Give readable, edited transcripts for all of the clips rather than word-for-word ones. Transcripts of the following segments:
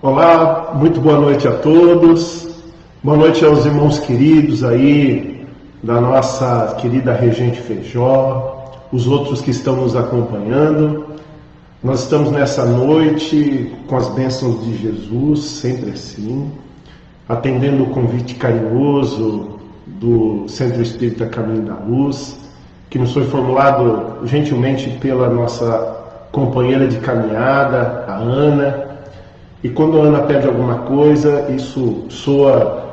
Olá, muito boa noite a todos. Boa noite aos irmãos queridos aí da nossa querida Regente Feijó, os outros que estão nos acompanhando. Nós estamos nessa noite com as bênçãos de Jesus, sempre assim, atendendo o convite carinhoso do Centro Espírita Caminho da Luz, que nos foi formulado gentilmente pela nossa companheira de caminhada, a Ana. E quando a Ana pede alguma coisa, isso soa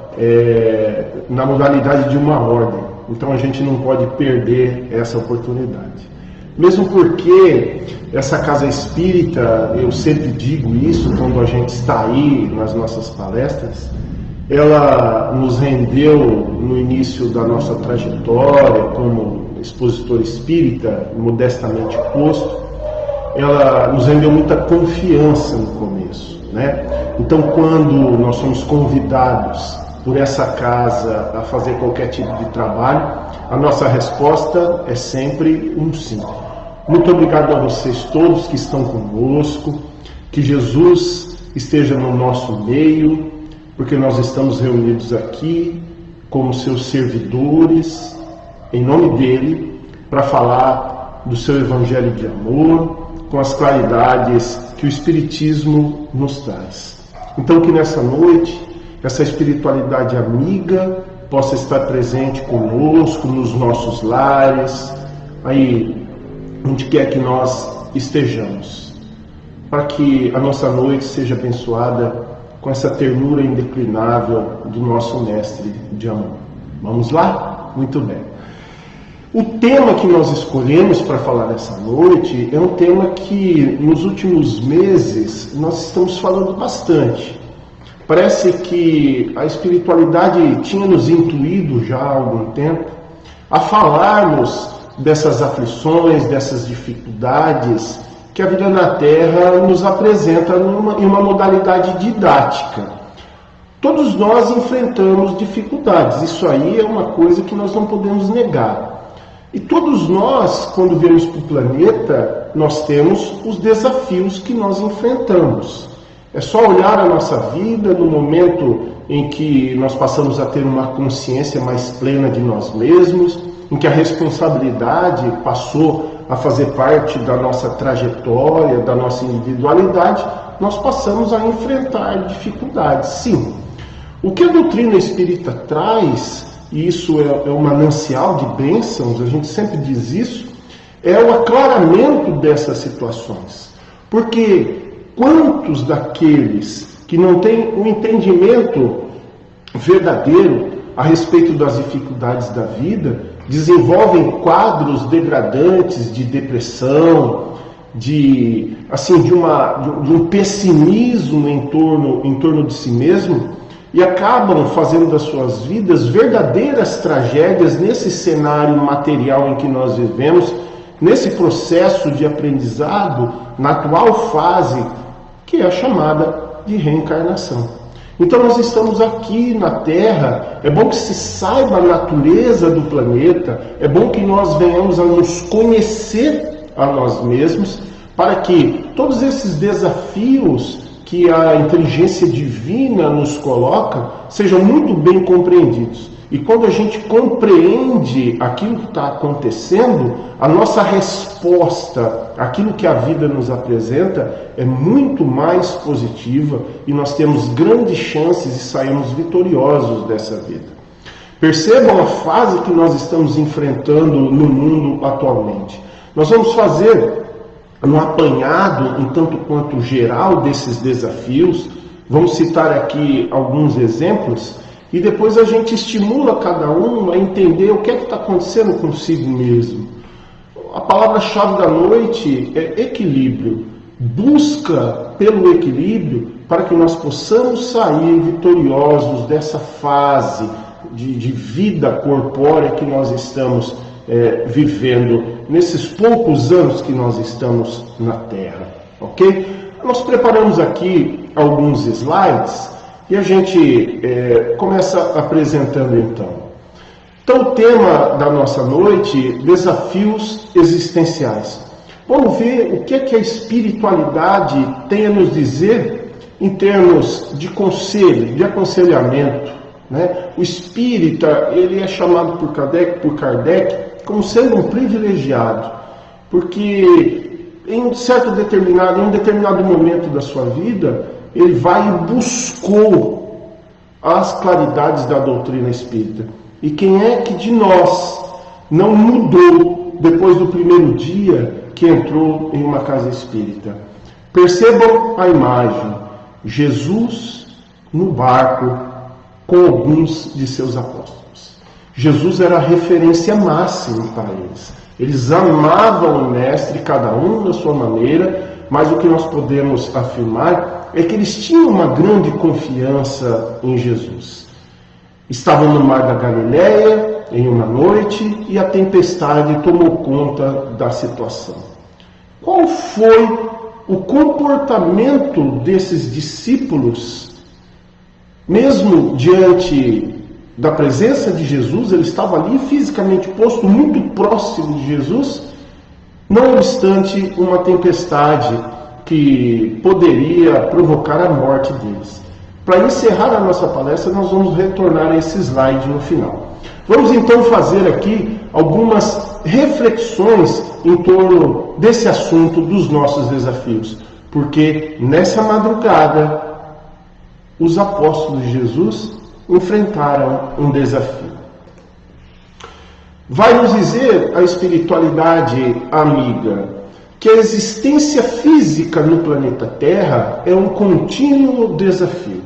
na modalidade de uma ordem. Então a gente não pode perder essa oportunidade. Mesmo porque essa casa espírita, eu sempre digo isso quando a gente está aí nas nossas palestras, ela nos rendeu no início da nossa trajetória como expositor espírita, modestamente posto, ela nos rendeu muita confiança no começo, né? Então, quando nós somos convidados por essa casa a fazer qualquer tipo de trabalho, a nossa resposta é sempre um sim. Muito obrigado a vocês todos que estão conosco, que Jesus esteja no nosso meio, porque nós estamos reunidos aqui como seus servidores, em nome dele, para falar do seu evangelho de amor, com as claridades que o Espiritismo nos traz. Então que nessa noite, essa espiritualidade amiga possa estar presente conosco, nos nossos lares, aí onde quer que nós estejamos, para que a nossa noite seja abençoada com essa ternura indeclinável do nosso Mestre de amor. Vamos lá? Muito bem. O tema que nós escolhemos para falar nessa noite é um tema que nos últimos meses nós estamos falando bastante. Parece que a espiritualidade tinha nos intuído já há algum tempo a falarmos dessas aflições, dessas dificuldades que a vida na Terra nos apresenta em uma modalidade didática. Todos nós enfrentamos dificuldades, isso aí é uma coisa que nós não podemos negar. E todos nós, quando viemos para o planeta, nós temos os desafios que nós enfrentamos. É só olhar a nossa vida no momento em que nós passamos a ter uma consciência mais plena de nós mesmos, em que a responsabilidade passou a fazer parte da nossa trajetória, da nossa individualidade, nós passamos a enfrentar dificuldades, sim. O que a doutrina espírita traz, e isso é um manancial de bênçãos, a gente sempre diz isso, é o aclaramento dessas situações. Porque quantos daqueles que não têm um entendimento verdadeiro a respeito das dificuldades da vida desenvolvem quadros degradantes de depressão, de um pessimismo em torno de si mesmo, e acabam fazendo das suas vidas verdadeiras tragédias nesse cenário material em que nós vivemos, nesse processo de aprendizado, na atual fase, que é a chamada de reencarnação. Então nós estamos aqui na Terra, é bom que se saiba a natureza do planeta, é bom que nós venhamos a nos conhecer a nós mesmos, para que todos esses desafios que a inteligência divina nos coloca sejam muito bem compreendidos. E quando a gente compreende aquilo que está acontecendo, a nossa resposta àquilo que a vida nos apresenta é muito mais positiva e nós temos grandes chances de sairmos vitoriosos dessa vida. Percebam a fase que nós estamos enfrentando no mundo atualmente. Nós vamos fazer um apanhado, em tanto quanto geral, desses desafios. Vamos citar aqui alguns exemplos e depois a gente estimula cada um a entender o que é que está acontecendo consigo mesmo. A palavra-chave da noite é equilíbrio. Busca pelo equilíbrio para que nós possamos sair vitoriosos dessa fase de vida corpórea que nós estamos vivendo nesses poucos anos que nós estamos na Terra, ok? Nós preparamos aqui alguns slides e a gente começa apresentando então. Então o tema da nossa noite, desafios existenciais. Vamos ver o que é que a espiritualidade tem a nos dizer em termos de conselho, de aconselhamento, né? O espírita, ele é chamado por Kardec como sendo um privilegiado, porque em um determinado momento da sua vida, ele vai e buscou as claridades da doutrina espírita. E quem é que de nós não mudou depois do primeiro dia que entrou em uma casa espírita? Percebam a imagem: Jesus no barco com alguns de seus apóstolos. Jesus era a referência máxima para eles. Eles amavam o Mestre, cada um da sua maneira, mas o que nós podemos afirmar é que eles tinham uma grande confiança em Jesus. Estavam no mar da Galileia em uma noite e a tempestade tomou conta da situação. Qual foi o comportamento desses discípulos? Mesmo diante da presença de Jesus, ele estava ali fisicamente posto muito próximo de Jesus, não obstante uma tempestade que poderia provocar a morte deles. Para encerrar a nossa palestra, nós vamos retornar a esse slide no final. Vamos então fazer aqui algumas reflexões em torno desse assunto dos nossos desafios, porque nessa madrugada os apóstolos de Jesus enfrentaram um desafio. Vai nos dizer a espiritualidade amiga que a existência física no planeta Terra é um contínuo desafio.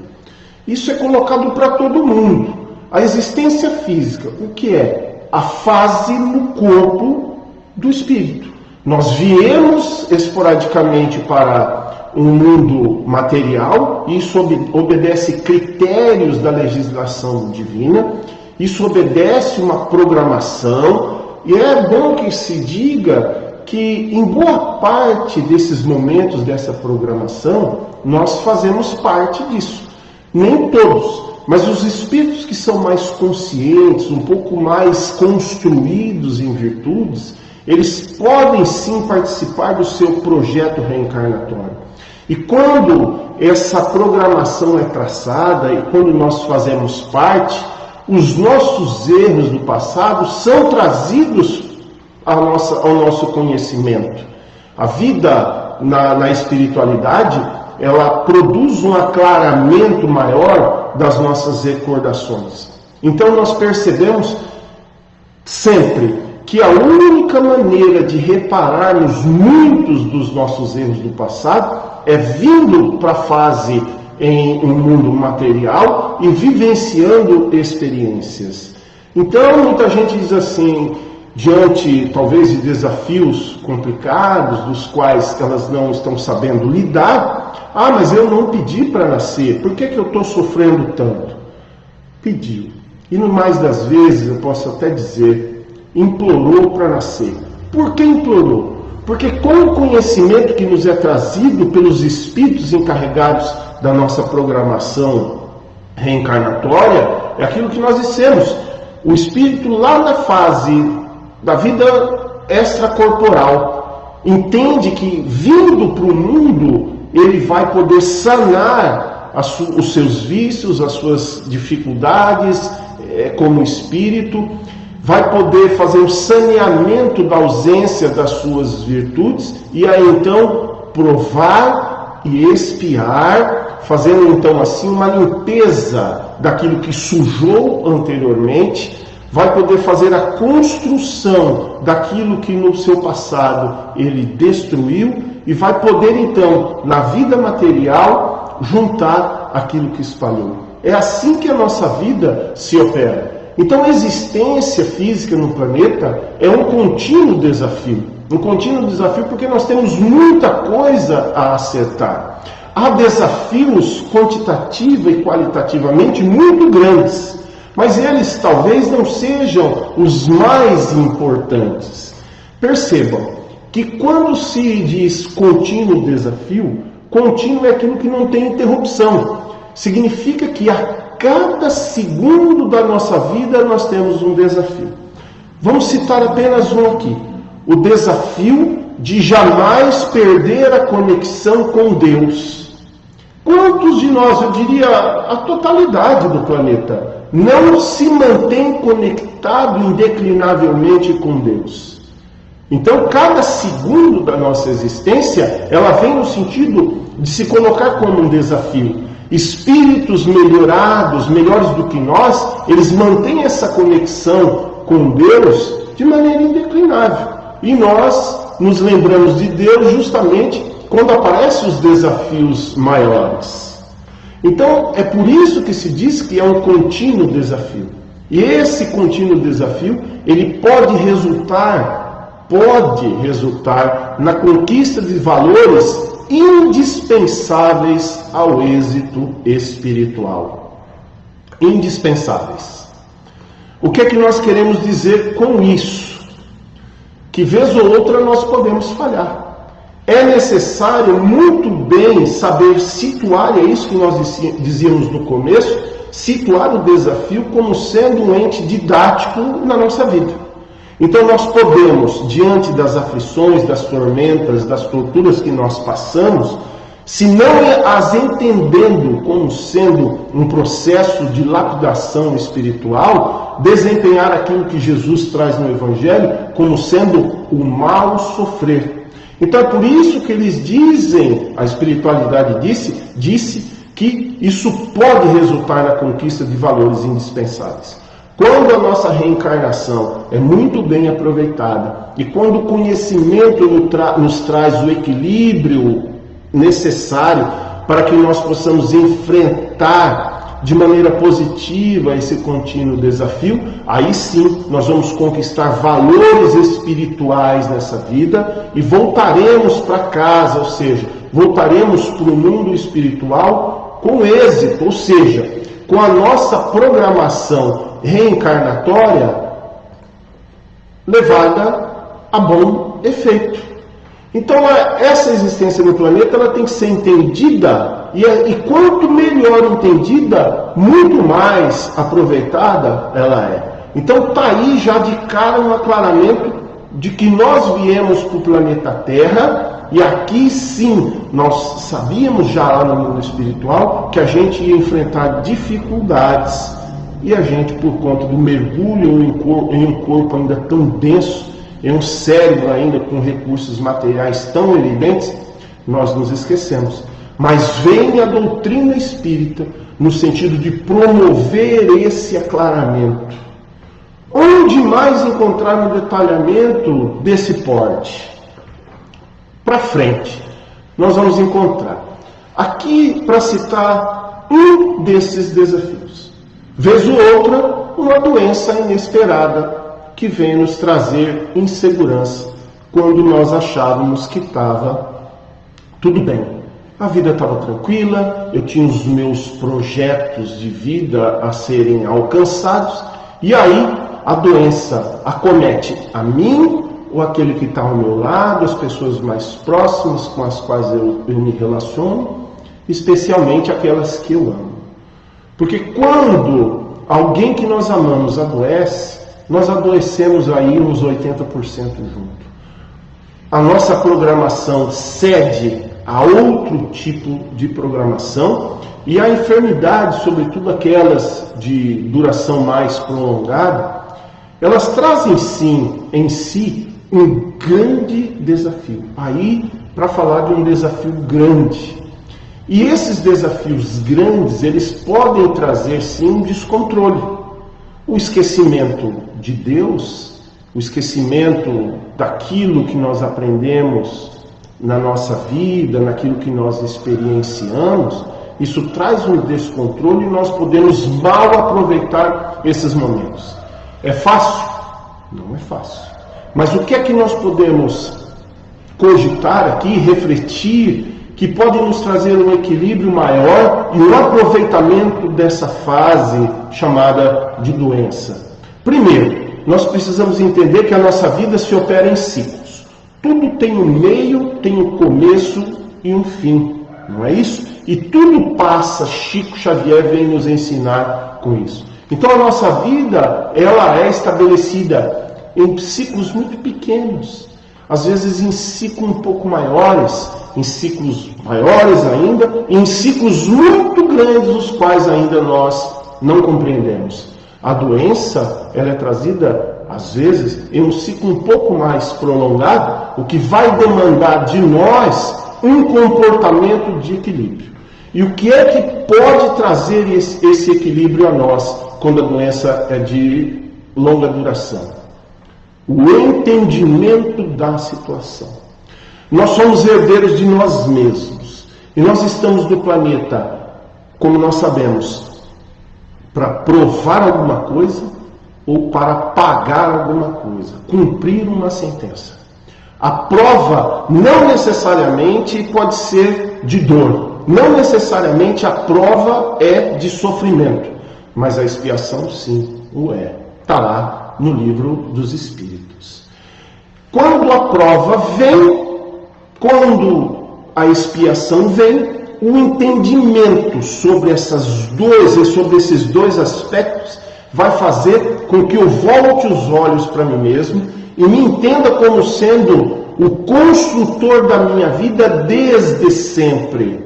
Isso é colocado para todo mundo. A existência física, o que é? A fase no corpo do espírito. Nós viemos esporadicamente para um mundo material, isso obedece critérios da legislação divina, isso obedece uma programação, e é bom que se diga que em boa parte desses momentos dessa programação, nós fazemos parte disso. Nem todos, mas os espíritos que são mais conscientes, um pouco mais construídos em virtudes, eles podem sim participar do seu projeto reencarnatório. E quando essa programação é traçada e quando nós fazemos parte, os nossos erros do passado são trazidos ao nosso conhecimento. A vida na espiritualidade, ela produz um aclaramento maior das nossas recordações. Então nós percebemos sempre que a única maneira de repararmos muitos dos nossos erros do passado é vindo para a fase em um mundo material e vivenciando experiências. Então muita gente diz assim, diante talvez de desafios complicados, dos quais elas não estão sabendo lidar: ah, mas eu não pedi para nascer, por que eu estou sofrendo tanto? Pediu. E no mais das vezes, eu posso até dizer, implorou para nascer. Por que implorou? Porque com o conhecimento que nos é trazido pelos espíritos encarregados da nossa programação reencarnatória, é aquilo que nós dissemos. O espírito lá na fase da vida extracorporal entende que vindo para o mundo ele vai poder sanar os seus vícios, as suas dificuldades como espírito, vai poder fazer um saneamento da ausência das suas virtudes e aí então provar e expiar, fazendo então assim uma limpeza daquilo que sujou anteriormente, vai poder fazer a construção daquilo que no seu passado ele destruiu e vai poder então, na vida material, juntar aquilo que espalhou. É assim que a nossa vida se opera. Então a existência física no planeta é um contínuo desafio. Um contínuo desafio porque nós temos muita coisa a acertar. Há desafios quantitativa e qualitativamente muito grandes, mas eles talvez não sejam os mais importantes. Percebam que quando se diz contínuo desafio, contínuo é aquilo que não tem interrupção. Significa que a cada segundo da nossa vida nós temos um desafio. Vamos citar apenas um aqui. O desafio de jamais perder a conexão com Deus. Quantos de nós, eu diria a totalidade do planeta, não se mantém conectado indeclinavelmente com Deus? Então, cada segundo da nossa existência, ela vem no sentido de se colocar como um desafio. Espíritos melhorados, melhores do que nós, eles mantêm essa conexão com Deus de maneira indeclinável. E nós nos lembramos de Deus justamente quando aparecem os desafios maiores. Então, é por isso que se diz que é um contínuo desafio. E esse contínuo desafio, ele pode resultar na conquista de valores indispensáveis ao êxito espiritual. Indispensáveis. O que é que nós queremos dizer com isso? Que vez ou outra nós podemos falhar. É necessário muito bem saber situar, é isso que nós dizíamos no começo, situar o desafio como sendo um ente didático na nossa vida. Então nós podemos, diante das aflições, das tormentas, das torturas que nós passamos, se não as entendendo como sendo um processo de lapidação espiritual, desempenhar aquilo que Jesus traz no Evangelho como sendo o mal sofrer. Então é por isso que eles dizem, a espiritualidade disse que isso pode resultar na conquista de valores indispensáveis. Quando a nossa reencarnação é muito bem aproveitada e quando o conhecimento nos traz o equilíbrio necessário para que nós possamos enfrentar de maneira positiva esse contínuo desafio, aí sim nós vamos conquistar valores espirituais nessa vida e voltaremos para casa, ou seja, voltaremos para o mundo espiritual com êxito, ou seja, com a nossa programação reencarnatória levada a bom efeito. Então essa existência no planeta ela tem que ser entendida e quanto melhor entendida, muito mais aproveitada ela é. Então está aí já de cara um aclaramento de que nós viemos para o planeta Terra e aqui sim nós sabíamos já lá no mundo espiritual que a gente ia enfrentar dificuldades e a gente, por conta do mergulho em um corpo ainda tão denso, em um cérebro ainda com recursos materiais tão evidentes, nós nos esquecemos. Mas vem a doutrina espírita no sentido de promover esse aclaramento. Onde mais encontrar um detalhamento desse porte? Para frente, nós vamos encontrar. Aqui, para citar um desses desafios. Vez ou outra, uma doença inesperada que vem nos trazer insegurança quando nós achávamos que estava tudo bem. A vida estava tranquila, eu tinha os meus projetos de vida a serem alcançados, e aí a doença acomete a mim ou aquele que está ao meu lado, as pessoas mais próximas com as quais eu me relaciono, especialmente aquelas que eu amo. Porque quando alguém que nós amamos adoece, nós adoecemos aí uns 80% junto. A nossa programação cede a outro tipo de programação e a enfermidade, sobretudo aquelas de duração mais prolongada, elas trazem sim em si um grande desafio. Aí, para falar de um desafio grande. E esses desafios grandes, eles podem trazer sim um descontrole. O esquecimento de Deus, o esquecimento daquilo que nós aprendemos na nossa vida, naquilo que nós experienciamos, isso traz um descontrole e nós podemos mal aproveitar esses momentos. É fácil? Não é fácil. Mas o que é que nós podemos cogitar aqui, refletir, que pode nos trazer um equilíbrio maior e um aproveitamento dessa fase chamada de doença? Primeiro, nós precisamos entender que a nossa vida se opera em ciclos. Tudo tem um meio, tem um começo e um fim, não é isso? E tudo passa, Chico Xavier vem nos ensinar com isso. Então a nossa vida, ela é estabelecida em ciclos muito pequenos. às vezes em ciclos um pouco maiores, em ciclos maiores ainda, em ciclos muito grandes, os quais ainda nós não compreendemos. A doença, ela é trazida, às vezes, em um ciclo um pouco mais prolongado, o que vai demandar de nós um comportamento de equilíbrio. E o que é que pode trazer esse equilíbrio a nós, quando a doença é de longa duração? O entendimento da situação. Nós somos herdeiros de nós mesmos. E nós estamos no planeta, como nós sabemos, para provar alguma coisa ou para pagar alguma coisa, cumprir uma sentença. A prova não necessariamente pode ser de dor, não necessariamente a prova é de sofrimento, mas a expiação sim o é. Está lá no livro dos Espíritos. Quando a prova vem, quando a expiação vem, o entendimento sobre esses dois aspectos vai fazer com que eu volte os olhos para mim mesmo e me entenda como sendo o construtor da minha vida desde sempre.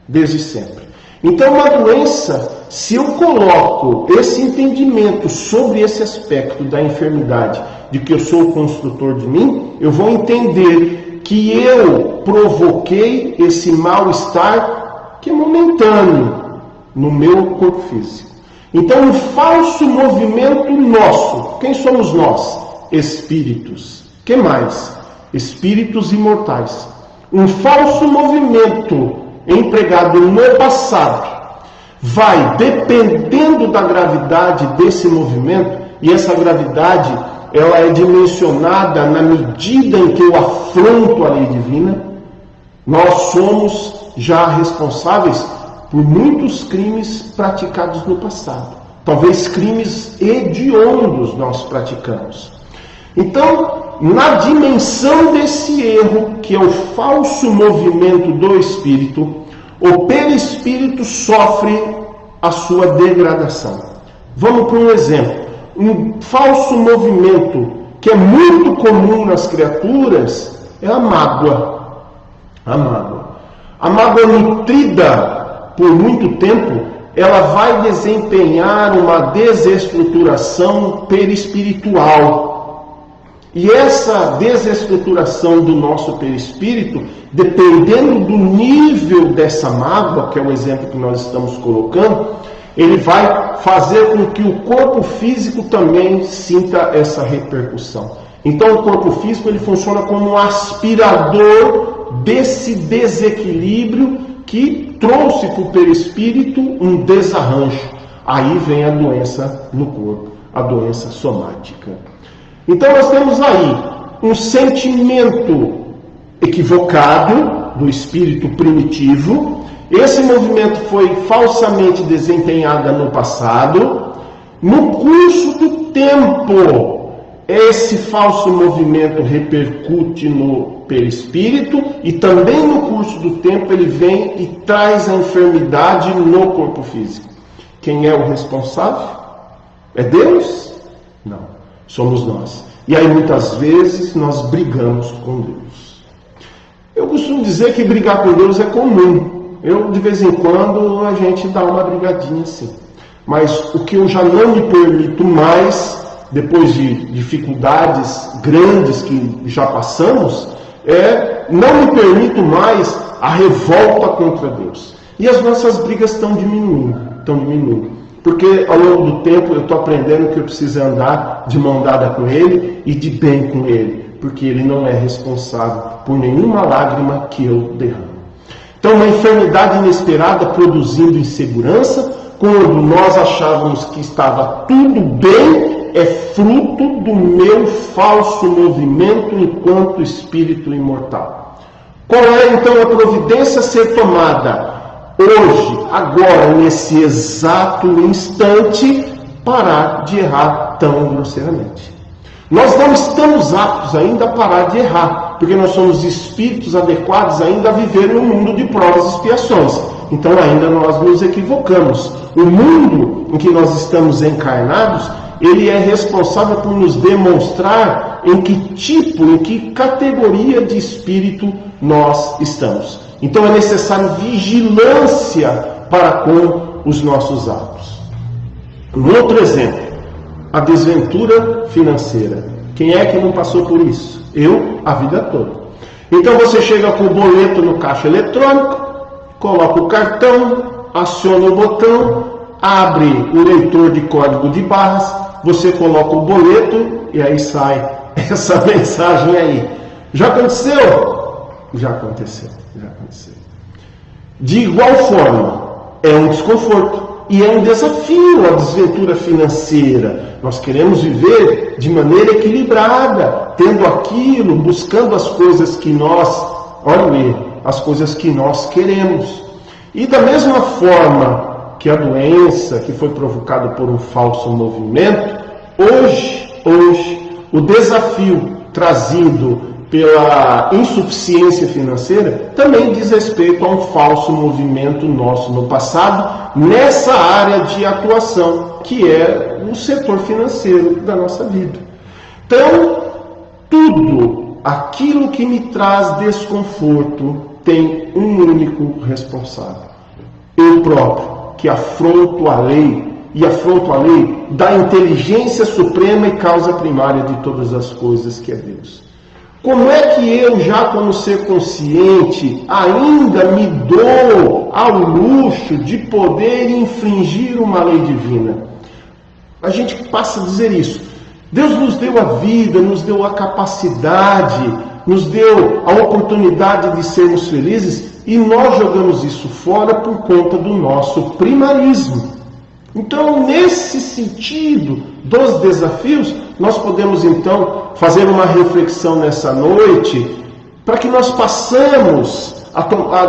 Desde sempre. Então, uma doença, se eu coloco esse entendimento sobre esse aspecto da enfermidade, de que eu sou o construtor de mim, eu vou entender que eu provoquei esse mal-estar que é momentâneo no meu corpo físico. Então, um falso movimento nosso. Quem somos nós? Espíritos. Que mais? Espíritos imortais. Um falso movimento empregado no passado vai, dependendo da gravidade desse movimento, e essa gravidade ela é dimensionada na medida em que eu afronto a lei divina. Nós somos já responsáveis por muitos crimes praticados no passado. Talvez crimes hediondos nós praticamos. Então, na dimensão desse erro, que é o falso movimento do espírito, o perispírito sofre a sua degradação. Vamos para um exemplo. Um falso movimento que é muito comum nas criaturas é a mágoa. A mágoa. A mágoa nutrida por muito tempo, ela vai desempenhar uma desestruturação perispiritual. E essa desestruturação do nosso perispírito, dependendo do nível dessa mágoa, que é o exemplo que nós estamos colocando, ele vai fazer com que o corpo físico também sinta essa repercussão. Então o corpo físico ele funciona como um aspirador desse desequilíbrio que trouxe para o perispírito um desarranjo. Aí vem a doença no corpo, a doença somática. Então nós temos aí um sentimento equivocado do espírito primitivo. Esse movimento foi falsamente desempenhado no passado. No curso do tempo, esse falso movimento repercute no perispírito e também no curso do tempo ele vem e traz a enfermidade no corpo físico. Quem é o responsável? É Deus? Não. Somos nós. E aí muitas vezes nós brigamos com Deus. Eu costumo dizer que brigar com Deus é comum. De vez em quando a gente dá uma brigadinha assim. Mas o que eu já não me permito mais, depois de dificuldades grandes que já passamos, não me permito mais a revolta contra Deus. E as nossas brigas estão diminuindo. Porque ao longo do tempo eu estou aprendendo que eu preciso andar de mão dada com Ele e de bem com Ele. Porque Ele não é responsável por nenhuma lágrima que eu derramo. Então, uma enfermidade inesperada produzindo insegurança, quando nós achávamos que estava tudo bem, é fruto do meu falso movimento enquanto espírito imortal. Qual é então a providência a ser tomada? Hoje, agora, nesse exato instante, parar de errar tão grosseiramente. Nós não estamos aptos ainda a parar de errar, porque nós somos espíritos adequados ainda a viver em um mundo de provas e expiações. Então ainda nós nos equivocamos. O mundo em que nós estamos encarnados, ele é responsável por nos demonstrar em que tipo, em que categoria de espírito nós estamos. Então é necessário vigilância para com os nossos atos. Um outro exemplo, a desventura financeira. Quem é que não passou por isso? Eu, a vida toda. Então você chega com o boleto no caixa eletrônico, coloca o cartão, aciona o botão, abre o leitor de código de barras, você coloca o boleto e aí sai essa mensagem aí. Já aconteceu? Já aconteceu, já aconteceu. De igual forma, é um desconforto e é um desafio a desventura financeira. Nós queremos viver de maneira equilibrada, tendo aquilo, buscando as coisas que nós, as coisas que nós queremos. E da mesma forma que a doença que foi provocada por um falso movimento, hoje, o desafio trazido pela insuficiência financeira também diz respeito a um falso movimento nosso no passado, nessa área de atuação, que é o setor financeiro da nossa vida. Então, tudo aquilo que me traz desconforto tem um único responsável: eu próprio, que afronto a lei, e afronto a lei da inteligência suprema e causa primária de todas as coisas, que é Deus. Como é que eu, já como ser consciente, ainda me dou ao luxo de poder infringir uma lei divina? A gente passa a dizer isso. Deus nos deu a vida, nos deu a capacidade, nos deu a oportunidade de sermos felizes, e nós jogamos isso fora por conta do nosso primarismo. Então, nesse sentido dos desafios, nós podemos então fazer uma reflexão nessa noite, para que nós passamos,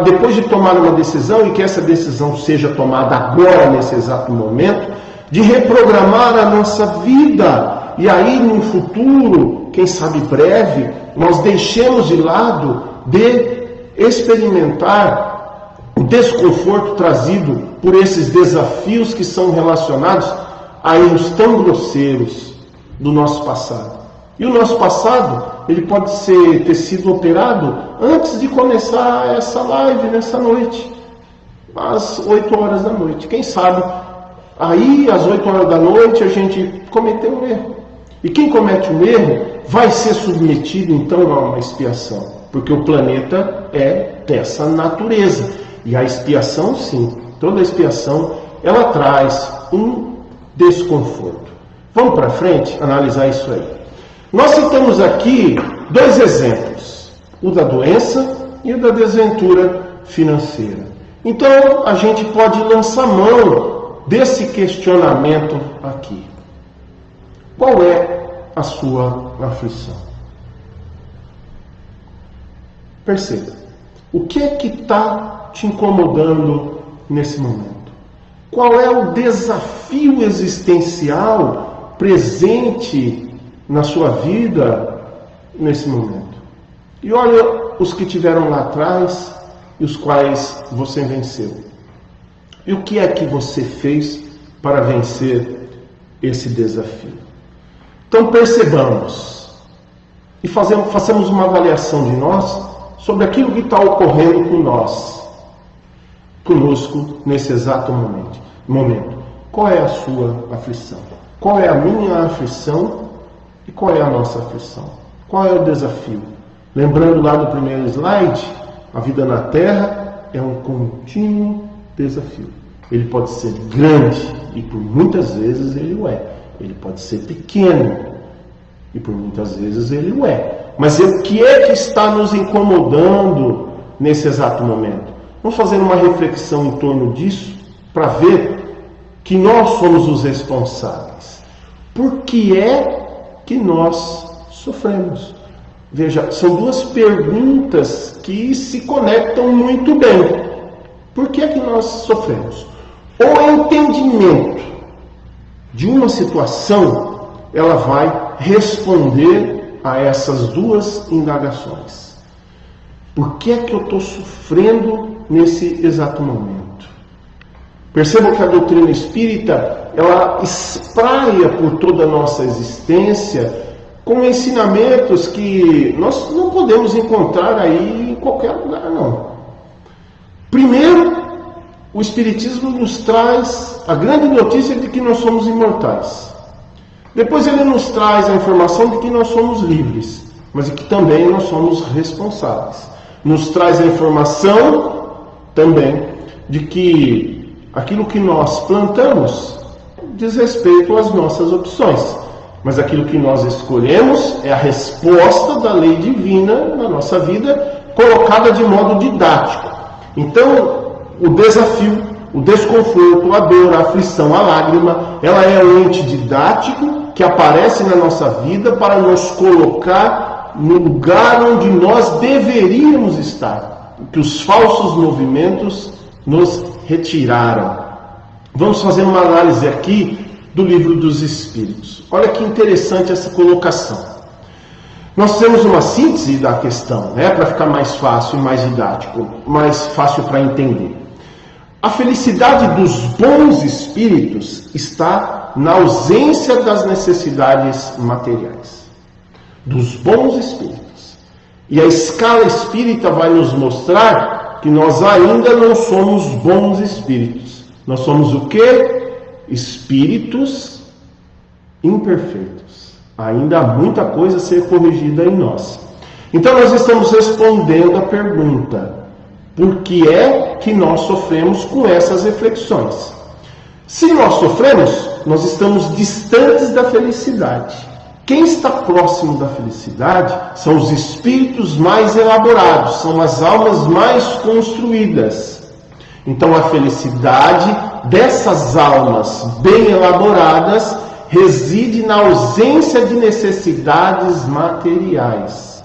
depois de tomar uma decisão, e que essa decisão seja tomada agora, nesse exato momento, de reprogramar a nossa vida. E aí, no futuro, quem sabe breve, nós deixemos de lado de experimentar o desconforto trazido por esses desafios que são relacionados a erros tão grosseiros do nosso passado. E o nosso passado, ele pode ter sido operado antes de começar essa live nessa noite, às 8 horas da noite. Quem sabe, aí às 8 horas da noite a gente cometeu um erro. E quem comete um erro vai ser submetido então a uma expiação, porque o planeta é dessa natureza. E a expiação, sim, toda expiação, ela traz um desconforto. Vamos para frente analisar isso aí. Nós citamos aqui 2 exemplos, o da doença e o da desventura financeira. Então, a gente pode lançar mão desse questionamento aqui. Qual é a sua aflição? Perceba, o que é que está te incomodando nesse momento? Qual é o desafio existencial presente na sua vida nesse momento? E olha os que tiveram lá atrás e os quais você venceu. E o que é que você fez para vencer esse desafio? Então percebamos e façamos uma avaliação de nós sobre aquilo que está ocorrendo conosco nesse exato momento. Qual é a sua aflição? Qual é a minha aflição? E qual é a nossa aflição? Qual é o desafio? Lembrando lá do primeiro slide, a vida na Terra é um contínuo desafio. Ele pode ser grande, e por muitas vezes ele o é. Ele pode ser pequeno, e por muitas vezes ele o é. Mas o que é que está nos incomodando nesse exato momento? Vamos fazer uma reflexão em torno disso, para ver que nós somos os responsáveis. Por que é que nós sofremos? Veja, são 2 perguntas que se conectam muito bem. Por que é que nós sofremos? O entendimento de uma situação, ela vai responder a essas 2 indagações. Por que é que eu estou sofrendo nesse exato momento? Percebam que a doutrina espírita, ela espraia por toda a nossa existência com ensinamentos que nós não podemos encontrar aí em qualquer lugar, não. Primeiro, o Espiritismo nos traz a grande notícia de que nós somos imortais. Depois ele nos traz a informação de que nós somos livres, mas de que também nós somos responsáveis. Nos traz a informação também de que aquilo que nós plantamos diz respeito às nossas opções, mas aquilo que nós escolhemos é a resposta da lei divina na nossa vida, colocada de modo didático. Então, o desafio, o desconforto, a dor, a aflição, a lágrima, ela é um ente didático que aparece na nossa vida para nos colocar no lugar onde nós deveríamos estar, que os falsos movimentos nos retiraram. Vamos fazer uma análise aqui do Livro dos Espíritos. Olha que interessante essa colocação. Nós temos uma síntese da questão, para ficar mais fácil e mais didático, mais fácil para entender. A felicidade dos bons espíritos está na ausência das necessidades materiais. Dos bons espíritos. E a escala espírita vai nos mostrar que nós ainda não somos bons espíritos. Nós somos o quê? Espíritos imperfeitos. Ainda há muita coisa a ser corrigida em nós. Então nós estamos respondendo a pergunta: por que é que nós sofremos com essas reflexões? Se nós sofremos, nós estamos distantes da felicidade. Quem está próximo da felicidade são os espíritos mais elaborados, são as almas mais construídas. Então a felicidade dessas almas bem elaboradas reside na ausência de necessidades materiais.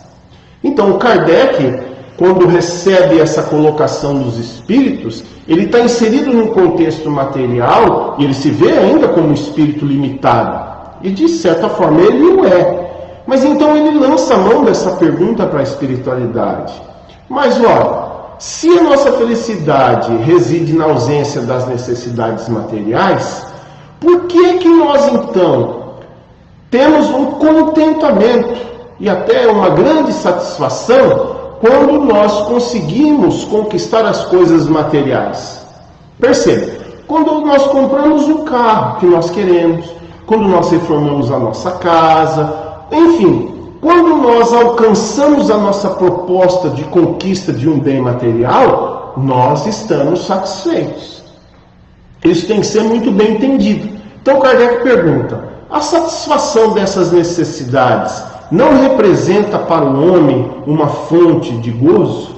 Então o Kardec, quando recebe essa colocação dos espíritos, ele está inserido num contexto material e ele se vê ainda como um espírito limitado. E de certa forma ele o é. Mas então ele lança a mão dessa pergunta para a espiritualidade. Mas olha, se a nossa felicidade reside na ausência das necessidades materiais, por que é que nós então temos um contentamento e até uma grande satisfação quando nós conseguimos conquistar as coisas materiais? Perceba, quando nós compramos o carro que nós queremos, quando nós reformamos a nossa casa, enfim, quando nós alcançamos a nossa proposta de conquista de um bem material, nós estamos satisfeitos. Isso tem que ser muito bem entendido. Então Kardec pergunta: a satisfação dessas necessidades não representa para o homem uma fonte de gozo?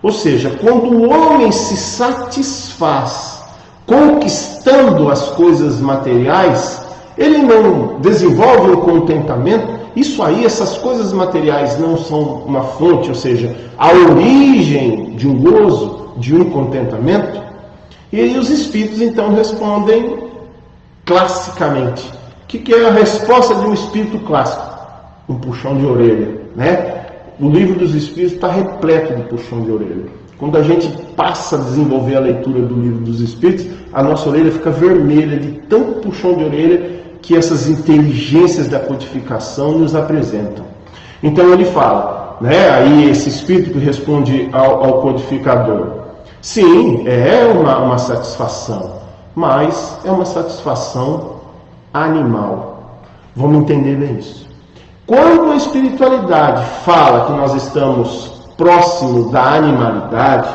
Ou seja, quando o homem se satisfaz conquistando as coisas materiais, ele não desenvolve um contentamento? Isso aí, essas coisas materiais não são uma fonte, ou seja, a origem de um gozo, de um contentamento? E aí os espíritos então respondem classicamente. O que é a resposta de um espírito clássico? Um puxão de orelha, O livro dos Espíritos está repleto de puxão de orelha. Quando a gente passa a desenvolver a leitura do livro dos Espíritos, a nossa orelha fica vermelha de tanto puxão de orelha que essas inteligências da codificação nos apresentam. Então ele fala, aí esse espírito que responde ao codificador: sim, é uma satisfação, mas é uma satisfação animal. Vamos entender bem isso. Quando a espiritualidade fala que nós estamos próximos da animalidade,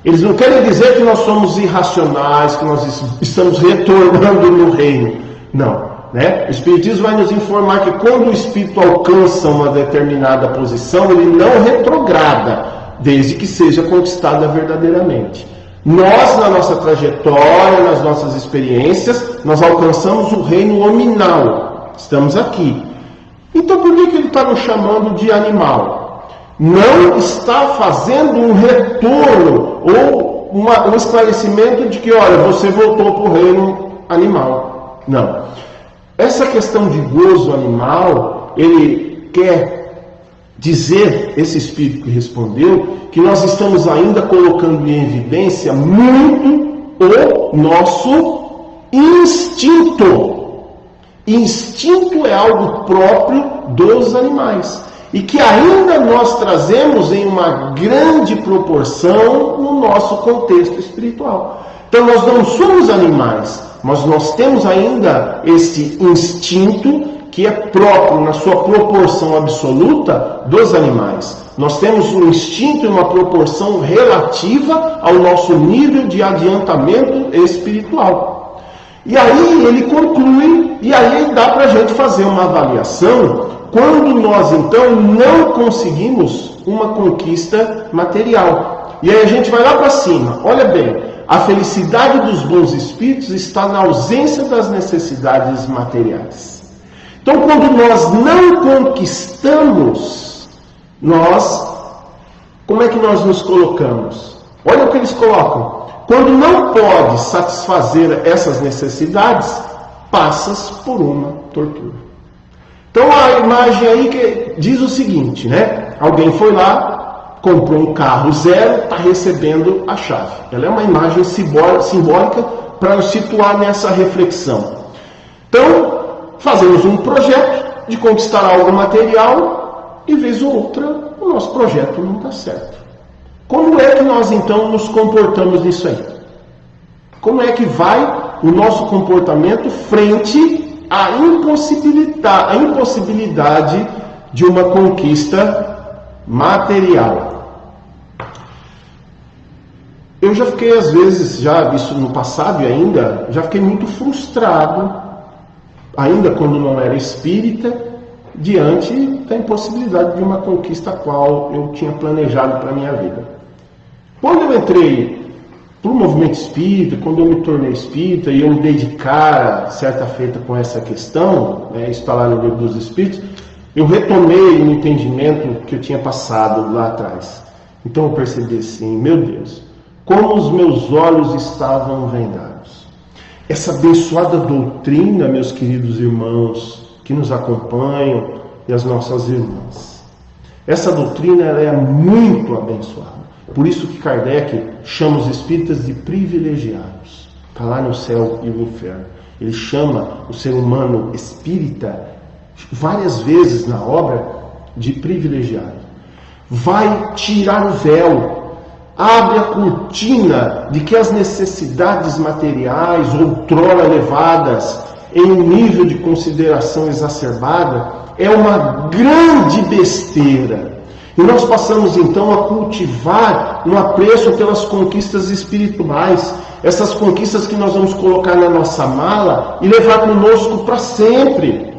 eles não querem dizer que nós somos irracionais, que nós estamos retornando no reino. Não. O Espiritismo vai nos informar que quando o espírito alcança uma determinada posição, ele não retrograda, desde que seja conquistada verdadeiramente. Nós, na nossa trajetória, nas nossas experiências, nós alcançamos o reino nominal. Estamos aqui. Então por que ele está nos chamando de animal? Não está fazendo um retorno ou um esclarecimento de que, olha, você voltou para o reino animal. Não. Essa questão de gozo animal, ele quer dizer, esse espírito que respondeu, que nós estamos ainda colocando em evidência muito o nosso instinto instinto. Instinto é algo próprio dos animais e que ainda nós trazemos em uma grande proporção no nosso contexto espiritual. Então nós não somos animais, mas nós temos ainda esse instinto que é próprio na sua proporção absoluta dos animais. Nós temos um instinto em uma proporção relativa ao nosso nível de adiantamento espiritual. E aí ele conclui, e aí dá para a gente fazer uma avaliação quando nós então não conseguimos uma conquista material. E aí a gente vai lá para cima, olha bem, a felicidade dos bons espíritos está na ausência das necessidades materiais. Então quando nós não conquistamos, como é que nós nos colocamos? Olha o que eles colocam. Quando não pode satisfazer essas necessidades, passas por uma tortura. Então a imagem aí que diz o seguinte, né? Alguém foi lá, comprou um carro zero, está recebendo a chave. Ela é uma imagem simbólica para nos situar nessa reflexão. Então, fazemos um projeto de conquistar algo material e vez ou outra o nosso projeto não está certo. Como é que nós então nos comportamos nisso aí? Como é que vai o nosso comportamento frente à impossibilidade de uma conquista material? Eu já fiquei às vezes, isso no passado e ainda, já fiquei muito frustrado, ainda quando não era espírita, diante da impossibilidade de uma conquista a qual eu tinha planejado para a minha vida. Quando eu entrei para o movimento espírita, quando eu me tornei espírita e eu me dei de cara, certa feita, com essa questão, isso está lá no Livro dos Espíritos, eu retomei o entendimento que eu tinha passado lá atrás. Então eu percebi assim, meu Deus, como os meus olhos estavam vendados. Essa abençoada doutrina, meus queridos irmãos que nos acompanham e as nossas irmãs, essa doutrina ela é muito abençoada. Por isso que Kardec chama os espíritas de privilegiados. Está lá no céu e no inferno. Ele chama o ser humano espírita várias vezes na obra de privilegiado. Vai tirar o véu, abre a cortina de que as necessidades materiais, outrora elevadas em um nível de consideração exacerbada, é uma grande besteira. E nós passamos então a cultivar um apreço pelas conquistas espirituais, essas conquistas que nós vamos colocar na nossa mala e levar conosco para sempre.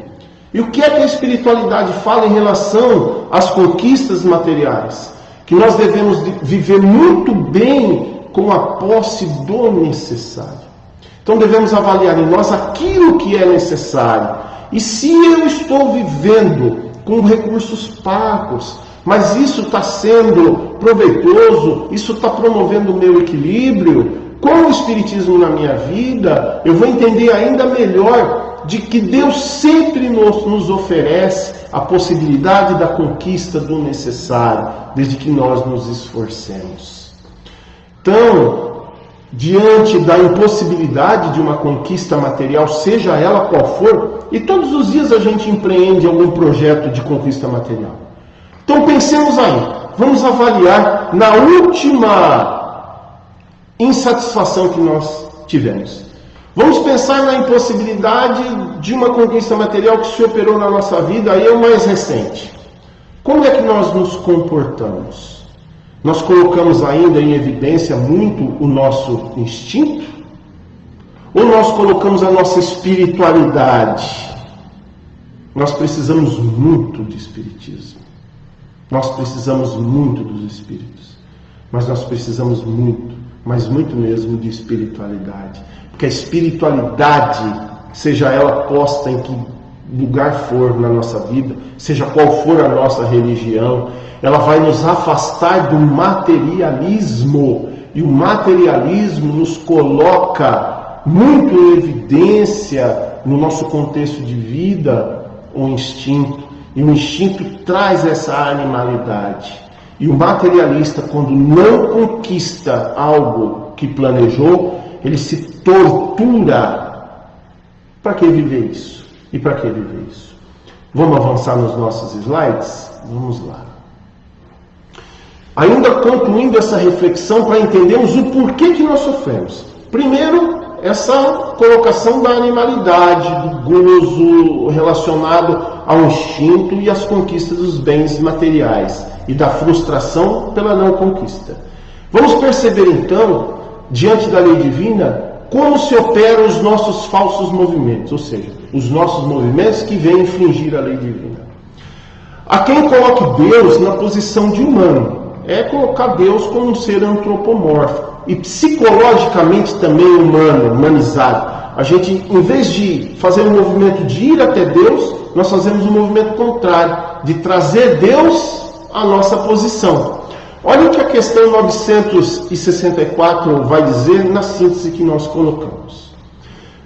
E o que é que a espiritualidade fala em relação às conquistas materiais? Que nós devemos viver muito bem com a posse do necessário. Então devemos avaliar em nós aquilo que é necessário. E se eu estou vivendo com recursos parcos, mas isso está sendo proveitoso, isso está promovendo o meu equilíbrio, com o Espiritismo na minha vida, eu vou entender ainda melhor de que Deus sempre nos oferece a possibilidade da conquista do necessário, desde que nós nos esforcemos. Então, diante da impossibilidade de uma conquista material, seja ela qual for, e todos os dias a gente empreende algum projeto de conquista material. Então pensemos aí, vamos avaliar na última insatisfação que nós tivemos. Vamos pensar na impossibilidade de uma conquista material que se operou na nossa vida, aí é o mais recente. Como é que nós nos comportamos? Nós colocamos ainda em evidência muito o nosso instinto? Ou nós colocamos a nossa espiritualidade? Nós precisamos muito de espiritismo. Nós precisamos muito dos espíritos. Mas nós precisamos muito, mas muito mesmo de espiritualidade. Porque a espiritualidade, seja ela posta em que lugar for na nossa vida, seja qual for a nossa religião, ela vai nos afastar do materialismo. E o materialismo nos coloca muito em evidência, no nosso contexto de vida, o instinto. E o instinto traz essa animalidade. E o materialista, quando não conquista algo que planejou, ele se tortura Para que viver isso? E para que viver isso? Vamos avançar nos nossos slides? Vamos lá. Ainda concluindo essa reflexão para entendermos o porquê que nós sofremos. Primeiro, essa colocação da animalidade, do gozo relacionado ao instinto e às conquistas dos bens materiais e da frustração pela não conquista. Vamos perceber então, diante da lei divina, como se operam os nossos falsos movimentos, ou seja, os nossos movimentos que vêm infringir a lei divina. Há quem coloque Deus na posição de humano, é colocar Deus como um ser antropomórfico e psicologicamente também humano, humanizado. A gente, em vez de fazer um movimento de ir até Deus, nós fazemos um movimento contrário, de trazer Deus à nossa posição. Olha o que a questão 964 vai dizer na síntese que nós colocamos.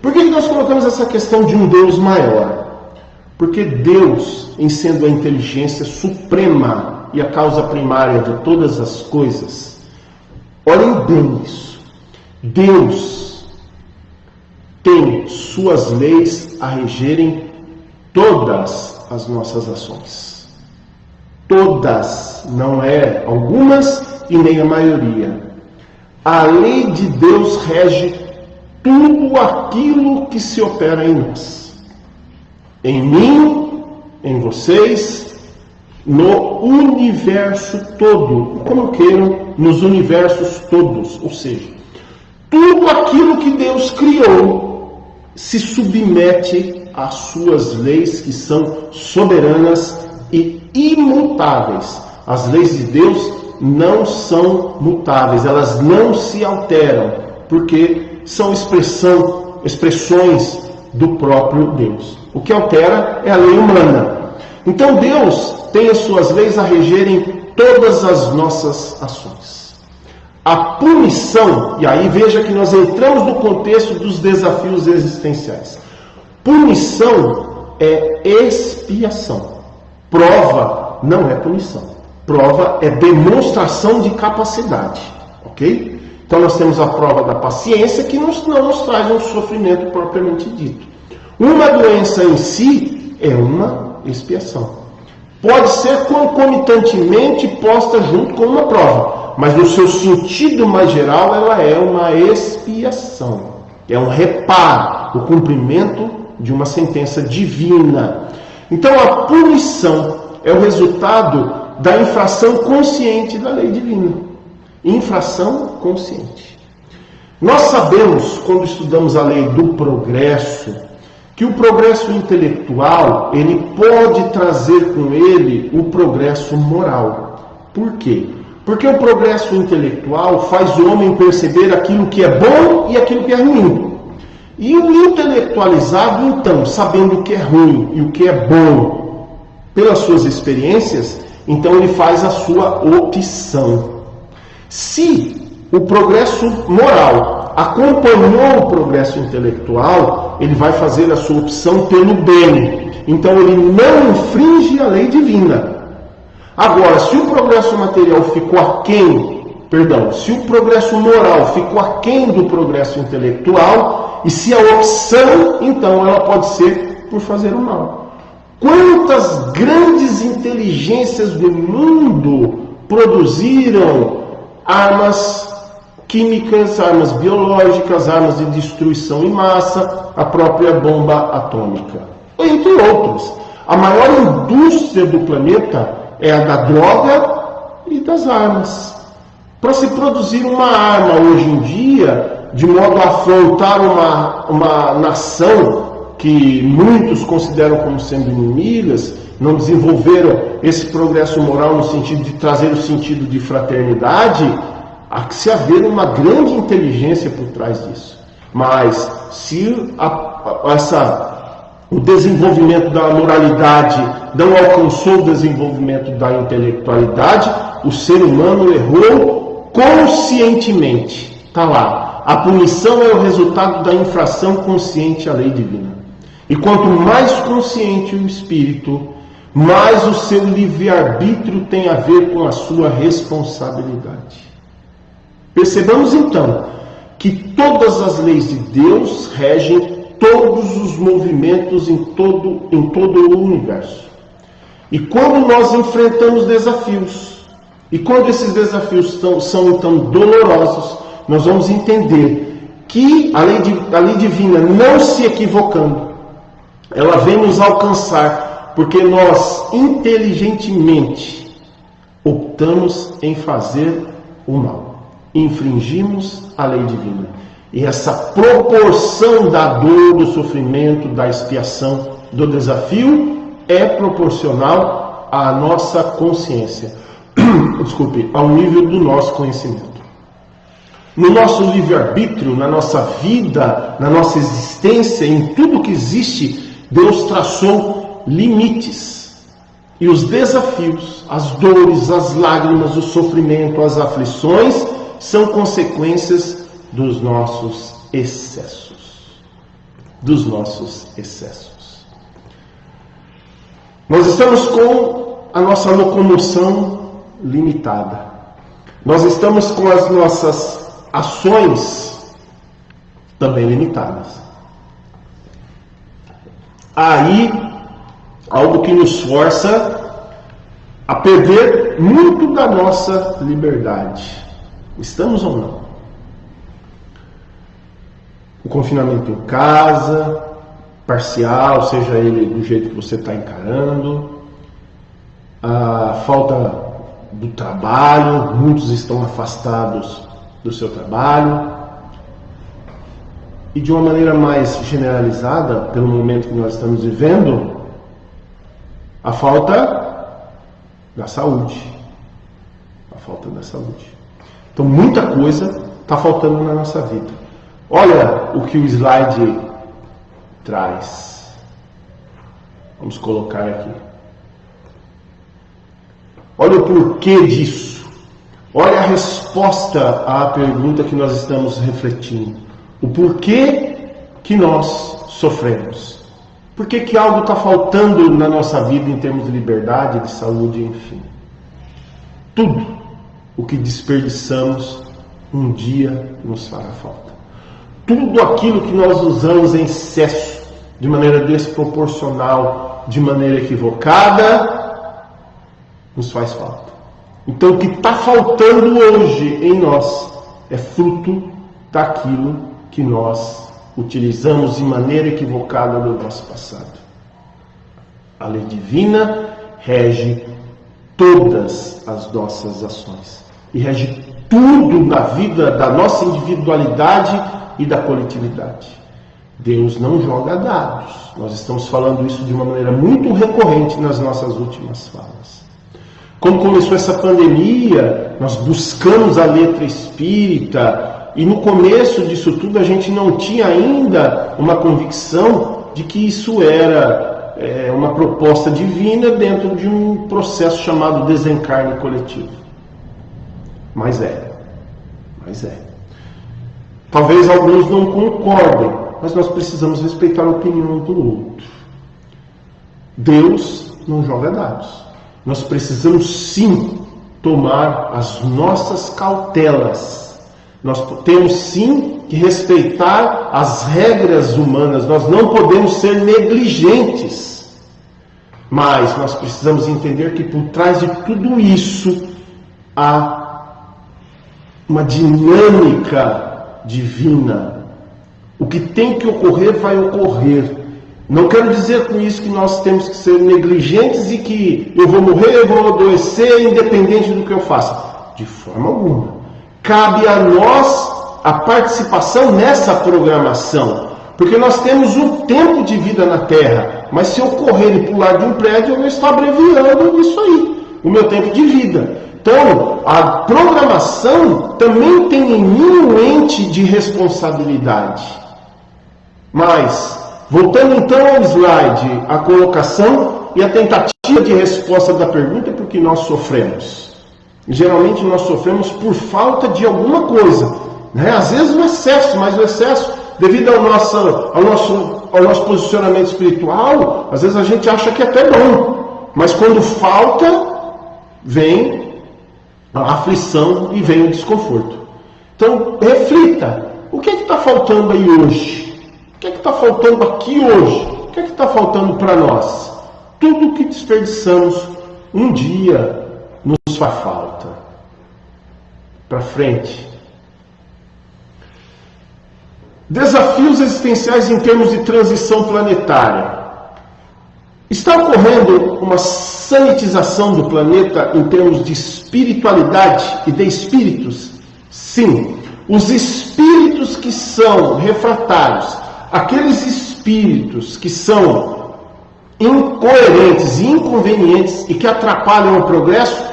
Por que nós colocamos essa questão de um Deus maior? Porque Deus, em sendo a inteligência suprema e a causa primária de todas as coisas, olhem bem isso. Deus tem suas leis a regerem todas as nossas ações. Todas, não é algumas e nem a maioria. A lei de Deus rege tudo aquilo que se opera em nós. Em mim, em vocês, no universo todo, como queiram, nos universos todos, ou seja, tudo aquilo que Deus criou se submete às suas leis que são soberanas e imutáveis. As leis de Deus não são mutáveis, elas não se alteram, porque são expressões do próprio Deus. O que altera é a lei humana. Então Deus tem as suas leis a regerem todas as nossas ações. A punição, e aí veja que nós entramos no contexto dos desafios existenciais. Punição é expiação. Prova não é punição. Prova é demonstração de capacidade. Ok? Então nós temos a prova da paciência, que não nos traz um sofrimento propriamente dito. Uma doença em si é uma expiação. Pode ser concomitantemente posta junto com uma prova, mas no seu sentido mais geral ela é uma expiação. É um reparo, o cumprimento de uma sentença divina. Então a punição é o resultado da infração consciente da lei divina. Infração consciente. Nós sabemos, quando estudamos a lei do progresso, que o progresso intelectual, ele pode trazer com ele o progresso moral. Por quê? Porque o progresso intelectual faz o homem perceber aquilo que é bom e aquilo que é ruim. E o intelectualizado, então, sabendo o que é ruim e o que é bom, pelas suas experiências, então ele faz a sua opção. Se o progresso moral acompanhou o progresso intelectual, ele vai fazer a sua opção pelo bem. Então ele não infringe a lei divina. Agora, se o progresso material ficou se o progresso moral ficou aquém do progresso intelectual, e se a opção, então ela pode ser por fazer o mal. Quantas grandes inteligências do mundo produziram armas químicas, armas biológicas, armas de destruição em massa, a própria bomba atômica, entre outras. A maior indústria do planeta é a da droga e das armas. Para se produzir uma arma hoje em dia, de modo a afrontar uma nação que muitos consideram como sendo inimigas, não desenvolveram esse progresso moral no sentido de trazer o sentido de fraternidade, há que se haver uma grande inteligência por trás disso. Mas se o desenvolvimento da moralidade não alcançou o desenvolvimento da intelectualidade, o ser humano errou conscientemente. Está lá. A punição é o resultado da infração consciente à lei divina. E quanto mais consciente o espírito, mais o seu livre-arbítrio tem a ver com a sua responsabilidade. Percebamos então que todas as leis de Deus regem todos os movimentos, em todo o universo. E quando nós enfrentamos desafios, e quando esses desafios são então dolorosos, nós vamos entender que a lei divina, não se equivocando, ela vem nos alcançar, porque nós inteligentemente optamos em fazer o mal, infringimos a lei divina. E essa proporção da dor, do sofrimento, da expiação, do desafio é proporcional à nossa consciência, desculpe, ao nível do nosso conhecimento. No nosso livre-arbítrio, na nossa vida, na nossa existência, em tudo que existe, Deus traçou limites. E os desafios, as dores, as lágrimas, o sofrimento, as aflições são consequências dos nossos excessos. Dos nossos excessos. Nós estamos com a nossa locomoção limitada. Nós estamos com as nossas ações também limitadas. Aí, algo que nos força a perder muito da nossa liberdade. Estamos ou não? O confinamento em casa, parcial, seja ele do jeito que você está encarando, a falta do trabalho, muitos estão afastados do seu trabalho, e de uma maneira mais generalizada, pelo momento que nós estamos vivendo, a falta da saúde. A falta da saúde. Então muita coisa está faltando na nossa vida. Olha o que o slide traz. Vamos colocar aqui. Olha o porquê disso. Olha a resposta à pergunta que nós estamos refletindo. O porquê que nós sofremos. Por que algo está faltando na nossa vida em termos de liberdade, de saúde, enfim. Tudo o que desperdiçamos um dia nos fará falta. Tudo aquilo que nós usamos em excesso, de maneira desproporcional, de maneira equivocada, nos faz falta. Então o que está faltando hoje em nós é fruto daquilo que nós utilizamos de maneira equivocada no nosso passado. A lei divina rege todas as nossas ações e rege tudo na vida da nossa individualidade e da coletividade. Deus não joga dados. Nós estamos falando isso de uma maneira muito recorrente nas nossas últimas falas. Quando começou essa pandemia, nós buscamos a letra espírita, e no começo disso tudo a gente não tinha ainda uma convicção de que isso era uma proposta divina dentro de um processo chamado desencarne coletivo. Mas é. Talvez alguns não concordem, mas nós precisamos respeitar a opinião do outro. Deus não joga dados. Nós precisamos sim tomar as nossas cautelas. Nós temos sim que respeitar as regras humanas. Nós não podemos ser negligentes. Mas nós precisamos entender que por trás de tudo isso há uma dinâmica divina. O que tem que ocorrer vai ocorrer. Não quero dizer com isso que nós temos que ser negligentes e que eu vou morrer, eu vou adoecer, independente do que eu faça. De forma alguma. Cabe a nós a participação nessa programação. Porque nós temos um tempo de vida na Terra. Mas se eu correr e pular de um prédio, eu estou abreviando isso aí. O meu tempo de vida. Então, a programação também tem em mim um ente de responsabilidade. Mas, voltando então ao slide, a colocação e a tentativa de resposta da pergunta, por que nós sofremos? Geralmente nós sofremos por falta de alguma coisa, né? Às vezes o excesso, mas o excesso, devido ao nosso posicionamento espiritual, às vezes a gente acha que é até bom, mas quando falta, vem a aflição e vem o desconforto. Então, reflita, o que está faltando aí hoje? O que é que está faltando aqui hoje? O que é que está faltando para nós? Tudo que desperdiçamos um dia nos faz falta. Para frente. Desafios existenciais em termos de transição planetária. Está ocorrendo uma sanitização do planeta em termos de espiritualidade e de espíritos? Sim. Os espíritos que são refratários, aqueles espíritos que são incoerentes e inconvenientes e que atrapalham o progresso,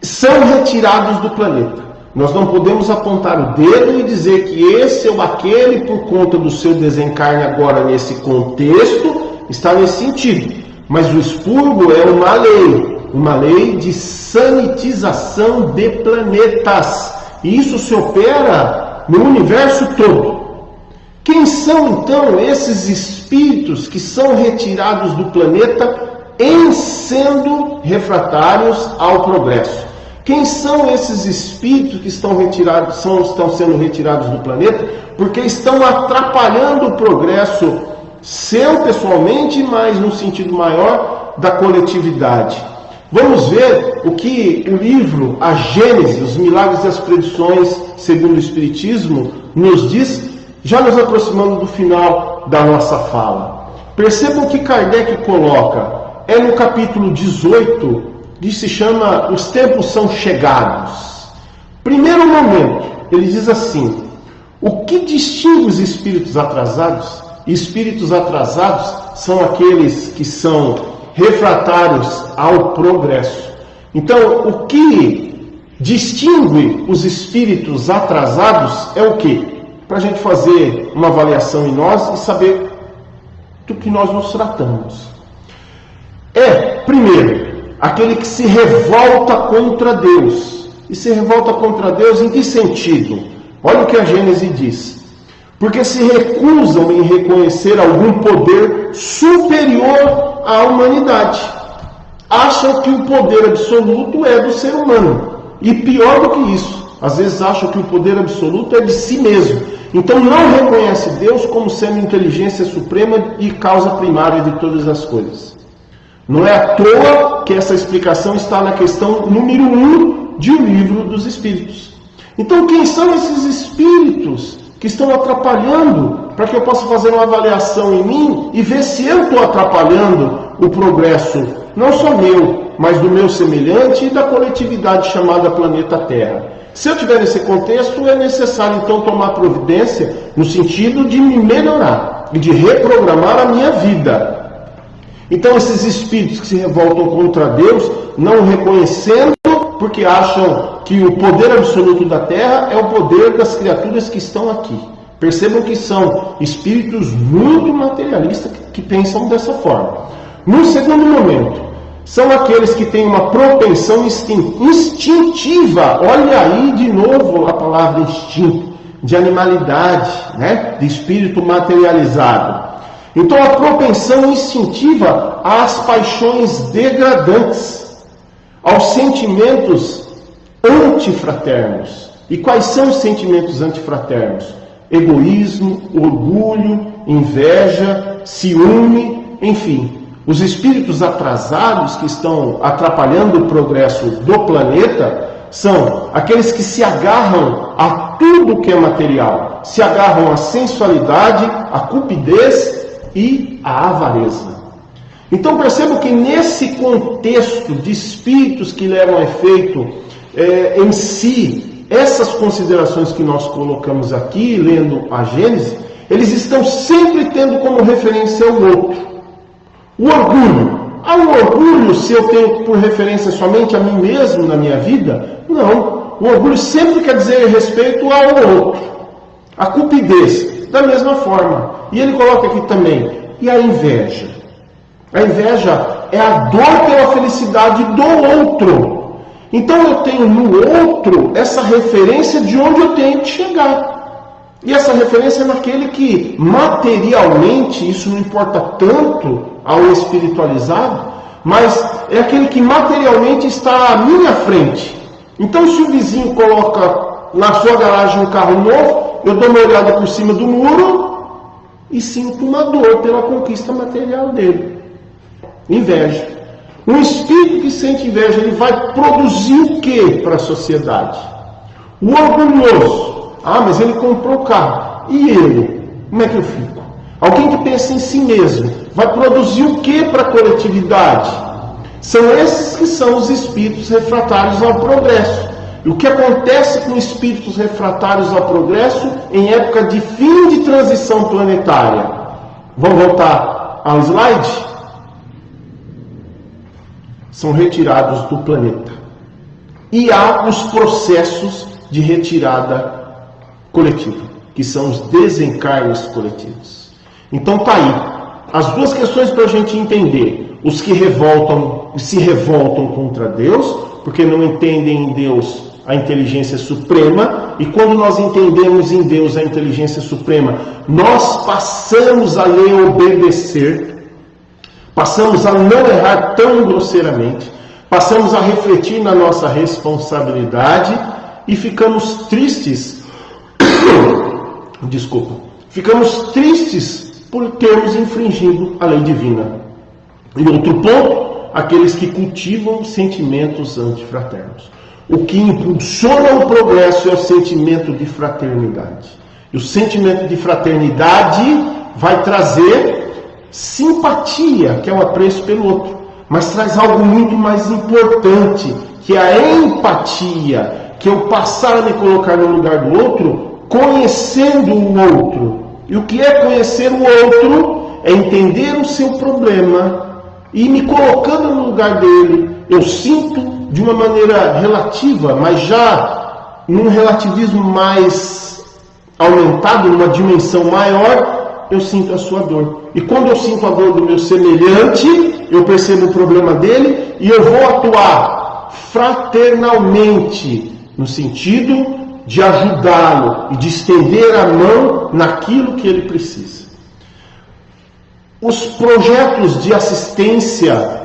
são retirados do planeta. Nós não podemos apontar o dedo e dizer que esse ou aquele, por conta do seu desencarne agora nesse contexto, está nesse sentido. Mas o expurgo é uma lei de sanitização de planetas. E isso se opera no universo todo. Quem são então esses espíritos que são retirados do planeta em sendo refratários ao progresso? Quem são esses espíritos que estão sendo retirados do planeta porque estão atrapalhando o progresso seu pessoalmente, mas no sentido maior da coletividade? Vamos ver o que o livro A Gênese, os Milagres e as Predições segundo o Espiritismo, nos diz, já nos aproximando do final da nossa fala. Percebam que Kardec coloca, é no capítulo 18, que se chama Os Tempos São Chegados. Primeiro momento, ele diz assim: o que distingue os espíritos atrasados? Espíritos atrasados são aqueles que são refratários ao progresso. Então, o que distingue os espíritos atrasados é o quê? Para a gente fazer uma avaliação em nós e saber do que nós nos tratamos. Primeiro, aquele que se revolta contra Deus. E se revolta contra Deus em que sentido? Olha o que a Gênese diz. Porque se recusam em reconhecer algum poder superior à humanidade. Acham que o poder absoluto é do ser humano. E pior do que isso, às vezes acham que o poder absoluto é de si mesmo. Então não reconhece Deus como sendo inteligência suprema e causa primária de todas as coisas. Não é à toa que essa explicação está na questão número 1 de O Livro dos Espíritos. Então quem são esses espíritos que estão atrapalhando, para que eu possa fazer uma avaliação em mim e ver se eu estou atrapalhando o progresso, não só meu, mas do meu semelhante e da coletividade chamada planeta Terra. Se eu estiver nesse contexto, é necessário então tomar providência no sentido de me melhorar e de reprogramar a minha vida. Então esses espíritos que se revoltam contra Deus, não o reconhecendo, porque acham que o poder absoluto da Terra é o poder das criaturas que estão aqui. Percebam que são espíritos muito materialistas que pensam dessa forma. No segundo momento, são aqueles que têm uma propensão instintiva, olha aí de novo a palavra instinto, de animalidade, de espírito materializado. Então a propensão instintiva às paixões degradantes, aos sentimentos antifraternos. E quais são os sentimentos antifraternos? Egoísmo, orgulho, inveja, ciúme, enfim. Os espíritos atrasados que estão atrapalhando o progresso do planeta são aqueles que se agarram a tudo que é material, se agarram à sensualidade, à cupidez e à avareza. Então percebam que nesse contexto de espíritos que levam a efeito em si essas considerações que nós colocamos aqui, lendo a Gênese, eles estão sempre tendo como referência o outro. O orgulho. O orgulho, se eu tenho por referência somente a mim mesmo na minha vida? Não. O orgulho sempre quer dizer respeito ao outro. A cupidez, da mesma forma. E ele coloca aqui também, e a inveja? A inveja é a dor pela felicidade do outro. Então eu tenho no outro essa referência de onde eu tenho que chegar. E essa referência é naquele que materialmente, isso não importa tanto ao espiritualizado, mas é aquele que materialmente está à minha frente. Então se o vizinho coloca na sua garagem um carro novo, eu dou uma olhada por cima do muro e sinto uma dor pela conquista material dele. Inveja. Um espírito que sente inveja, ele vai produzir o que para a sociedade? O orgulhoso. Ah, mas ele comprou o carro. E eu? Como é que eu fico? Alguém que pensa em si mesmo vai produzir o que para a coletividade? São esses que são os espíritos refratários ao progresso. E o que acontece com espíritos refratários ao progresso em época de fim de transição planetária? Vamos voltar ao slide? São retirados do planeta. E há os processos de retirada coletiva, que são os desencarnes coletivos. Então tá aí. As duas questões para a gente entender. Os que se revoltam contra Deus, porque não entendem em Deus a inteligência suprema, e quando nós entendemos em Deus a inteligência suprema, nós passamos a lhe obedecer, passamos a não errar tão grosseiramente, passamos a refletir na nossa responsabilidade e ficamos tristes, ficamos tristes por termos infringido a lei divina. E outro ponto, aqueles que cultivam sentimentos antifraternos. O que impulsiona o progresso é o sentimento de fraternidade. E o sentimento de fraternidade vai trazer simpatia, que é o apreço pelo outro. Mas traz algo muito mais importante, que é a empatia, que é o passar a me colocar no lugar do outro, conhecendo o outro. E o que é conhecer o outro? É entender o seu problema e me colocando no lugar dele. Eu sinto de uma maneira relativa, mas já num relativismo mais aumentado, numa dimensão maior, eu sinto a sua dor. E quando eu sinto a dor do meu semelhante, eu percebo o problema dele e eu vou atuar fraternalmente, no sentido de ajudá-lo e de estender a mão naquilo que ele precisa. Os projetos de assistência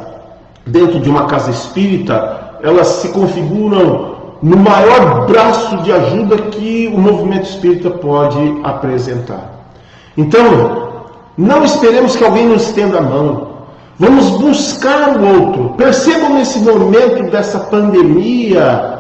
dentro de uma casa espírita, elas se configuram no maior braço de ajuda que o movimento espírita pode apresentar. Então, não esperemos que alguém nos estenda a mão. Vamos buscar o outro. Percebam nesse momento dessa pandemia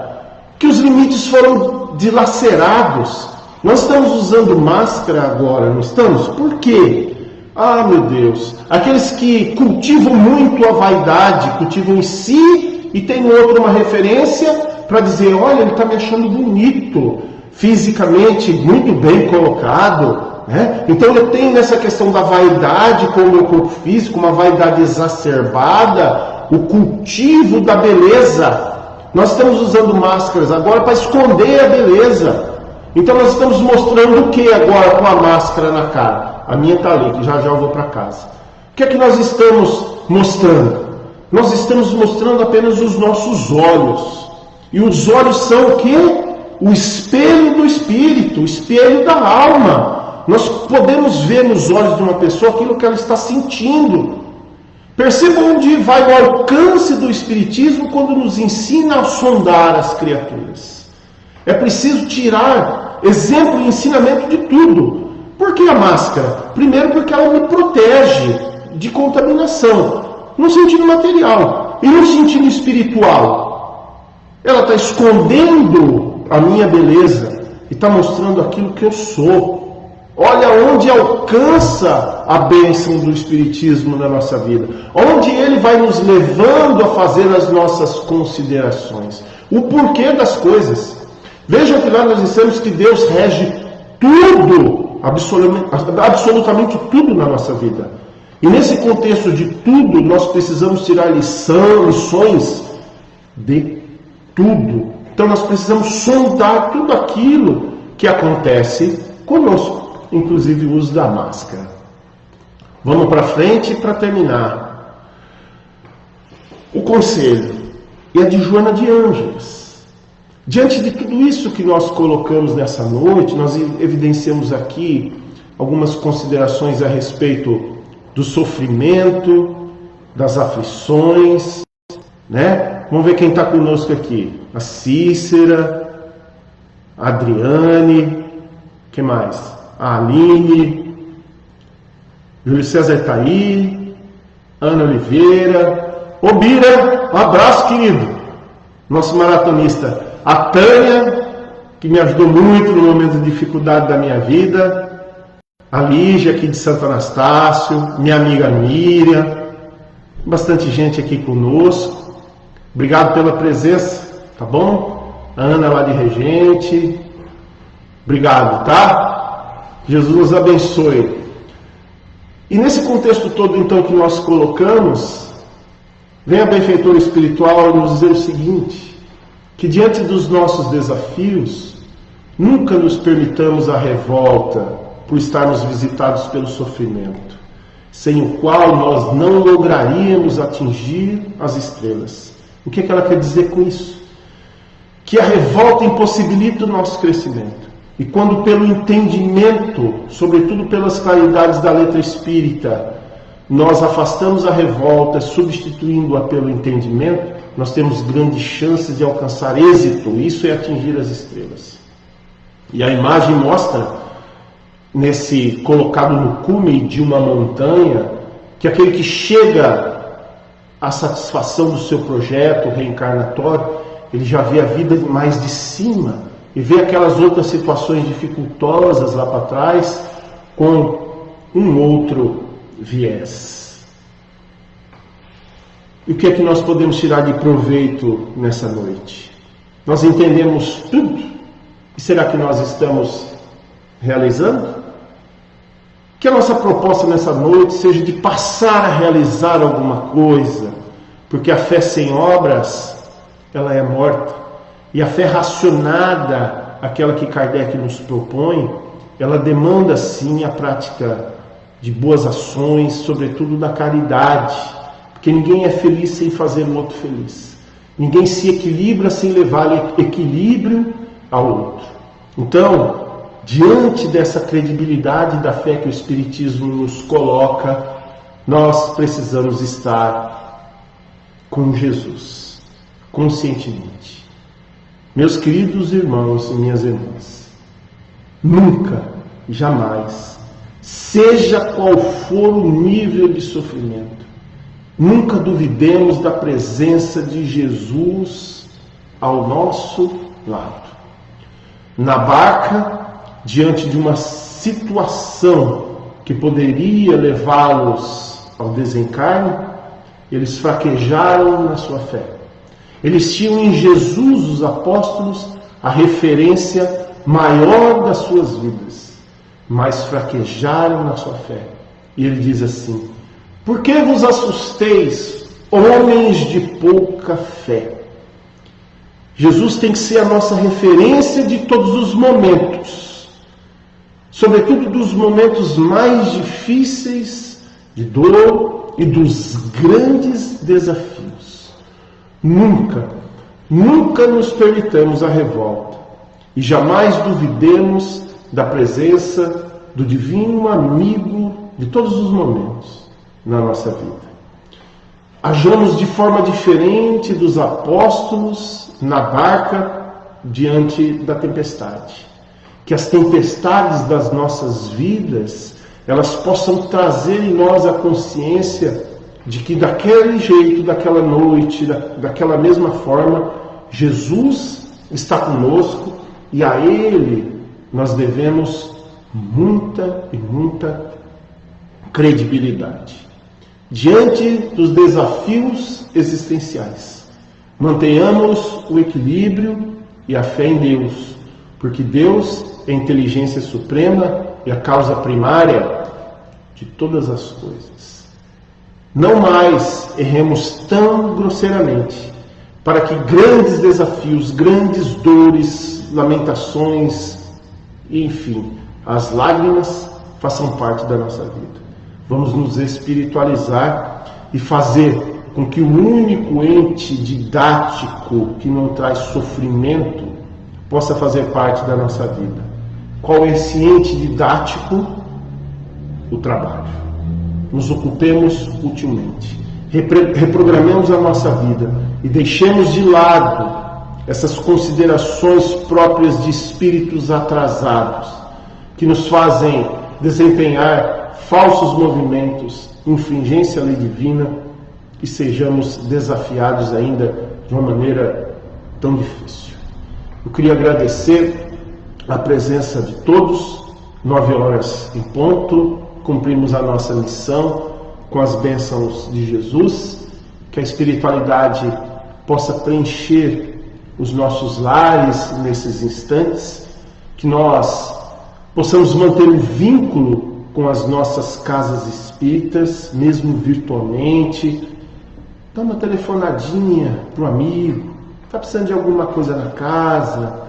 que os limites foram dilacerados. Nós estamos usando máscara agora, não estamos? Por quê? Ah, meu Deus, aqueles que cultivam muito a vaidade, cultivam em si e tem no outro uma referência para dizer, olha, ele está me achando bonito, fisicamente muito bem colocado, né? Então eu tenho nessa questão da vaidade com o meu corpo físico, uma vaidade exacerbada, o cultivo da beleza. Nós estamos usando máscaras agora para esconder a beleza. Então nós estamos mostrando o que agora com a máscara na cara? A minha está ali, que já já eu vou para casa. O que é que nós estamos mostrando? Nós estamos mostrando apenas os nossos olhos. E os olhos são o quê? O espelho do espírito, o espelho da alma. Nós podemos ver nos olhos de uma pessoa aquilo que ela está sentindo. Percebam onde vai o alcance do espiritismo quando nos ensina a sondar as criaturas. É preciso tirar exemplo e ensinamento de tudo. Por que a máscara? Primeiro porque ela me protege de contaminação, no sentido material e no sentido espiritual. Ela está escondendo a minha beleza e está mostrando aquilo que eu sou. Olha onde alcança a bênção do espiritismo na nossa vida, onde ele vai nos levando a fazer as nossas considerações, o porquê das coisas. Vejam que lá nós dissemos que Deus rege tudo, absolutamente tudo na nossa vida. E nesse contexto de tudo, nós precisamos tirar lições de tudo. Então nós precisamos sondar tudo aquilo que acontece conosco, inclusive o uso da máscara. Vamos para frente para terminar. O conselho é de Joana de Ângeles. Diante de tudo isso que nós colocamos nessa noite, nós evidenciamos aqui algumas considerações a respeito do sofrimento, das aflições, né? Vamos ver quem está conosco aqui. A Cícera, a Adriane, que mais? A Aline, Júlio César está aí, Ana Oliveira, ô Bira, um abraço, querido, nosso maratonista. A Tânia, que me ajudou muito no momento de dificuldade da minha vida, a Lígia aqui de Santo Anastácio, minha amiga Miriam, bastante gente aqui conosco. Obrigado pela presença, tá bom? A Ana lá de Regente, obrigado, tá? Jesus nos abençoe. E nesse contexto todo, então, que nós colocamos, vem a benfeitora espiritual nos dizer o seguinte, que diante dos nossos desafios, nunca nos permitamos a revolta por estarmos visitados pelo sofrimento, sem o qual nós não lograríamos atingir as estrelas. O que ela quer dizer com isso? Que a revolta impossibilita o nosso crescimento. E quando pelo entendimento, sobretudo pelas claridades da letra espírita, nós afastamos a revolta, substituindo-a pelo entendimento, nós temos grandes chances de alcançar êxito. Isso é atingir as estrelas. E a imagem mostra, colocado no cume de uma montanha, que aquele que chega à satisfação do seu projeto reencarnatório, ele já vê a vida mais de cima e vê aquelas outras situações dificultosas lá para trás com um outro viés. E o que é que nós podemos tirar de proveito nessa noite? Nós entendemos tudo? E será que nós estamos realizando? Que a nossa proposta nessa noite seja de passar a realizar alguma coisa, porque a fé sem obras, ela é morta. E a fé racionada, aquela que Kardec nos propõe, ela demanda sim a prática de boas ações, sobretudo da caridade, porque ninguém é feliz sem fazer o outro feliz. Ninguém se equilibra sem levar equilíbrio ao outro. Então, diante dessa credibilidade da fé que o Espiritismo nos coloca, nós precisamos estar com Jesus, conscientemente. Meus queridos irmãos e minhas irmãs, nunca, jamais, seja qual for o nível de sofrimento, nunca duvidemos da presença de Jesus ao nosso lado. Na barca, diante de uma situação que poderia levá-los ao desencarne, eles fraquejaram na sua fé. Eles tinham em Jesus, os apóstolos, a referência maior das suas vidas, mas fraquejaram na sua fé. E ele diz assim: por que vos assusteis, homens de pouca fé? Jesus tem que ser a nossa referência de todos os momentos, sobretudo dos momentos mais difíceis de dor e dos grandes desafios. Nunca nos permitamos a revolta e jamais duvidemos da presença do divino amigo de todos os momentos na nossa vida. Hajamos de forma diferente dos apóstolos na barca diante da tempestade. Que as tempestades das nossas vidas, elas possam trazer em nós a consciência de que daquele jeito, daquela noite, daquela mesma forma, Jesus está conosco e a Ele nós devemos muita e muita credibilidade. Diante dos desafios existenciais, mantenhamos o equilíbrio e a fé em Deus, porque Deus é a inteligência suprema e a causa primária de todas as coisas. Não mais erremos tão grosseiramente, para que grandes desafios, grandes dores, lamentações, enfim, as lágrimas façam parte da nossa vida. Vamos nos espiritualizar e fazer com que o único ente didático que não traz sofrimento possa fazer parte da nossa vida. Qual é esse ente didático? O trabalho. Nos ocupemos utilmente. Reprogramemos a nossa vida e deixemos de lado essas considerações próprias de espíritos atrasados, que nos fazem desempenhar falsos movimentos, infringência à lei divina e sejamos desafiados ainda de uma maneira tão difícil. Eu queria agradecer a presença de todos. 9h em ponto, cumprimos a nossa missão com as bênçãos de Jesus, que a espiritualidade possa preencher os nossos lares nesses instantes, que nós possamos manter um vínculo com as nossas casas espíritas, mesmo virtualmente. Dá uma telefonadinha para o amigo, está precisando de alguma coisa na casa.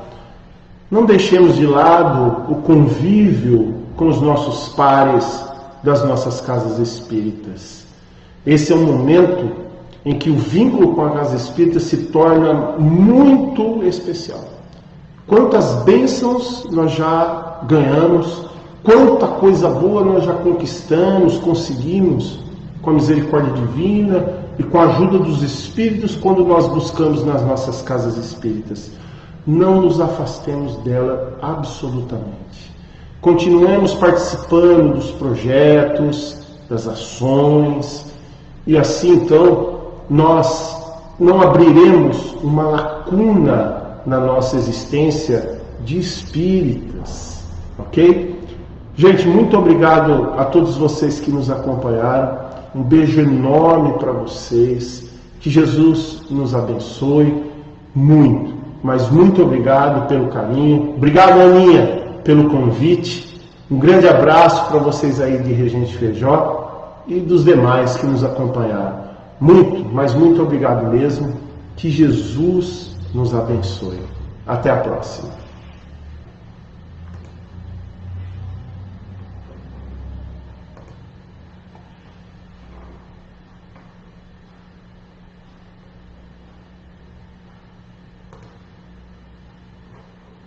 Não deixemos de lado o convívio com os nossos pares das nossas casas espíritas. Esse é um momento em que o vínculo com a casa espírita se torna muito especial. Quantas bênçãos nós já ganhamos, quanta coisa boa nós já conquistamos, conseguimos com a misericórdia divina e com a ajuda dos espíritos quando nós buscamos nas nossas casas espíritas. Não nos afastemos dela absolutamente. Continuemos participando dos projetos, das ações, e assim então nós não abriremos uma lacuna na nossa existência de espíritas, ok? Gente, muito obrigado a todos vocês que nos acompanharam. Um beijo enorme para vocês. Que Jesus nos abençoe muito. Mas muito obrigado pelo carinho. Obrigado, Aninha, pelo convite. Um grande abraço para vocês aí de Regente Feijó e dos demais que nos acompanharam. Muito, mas muito obrigado mesmo. Que Jesus nos abençoe. Até a próxima.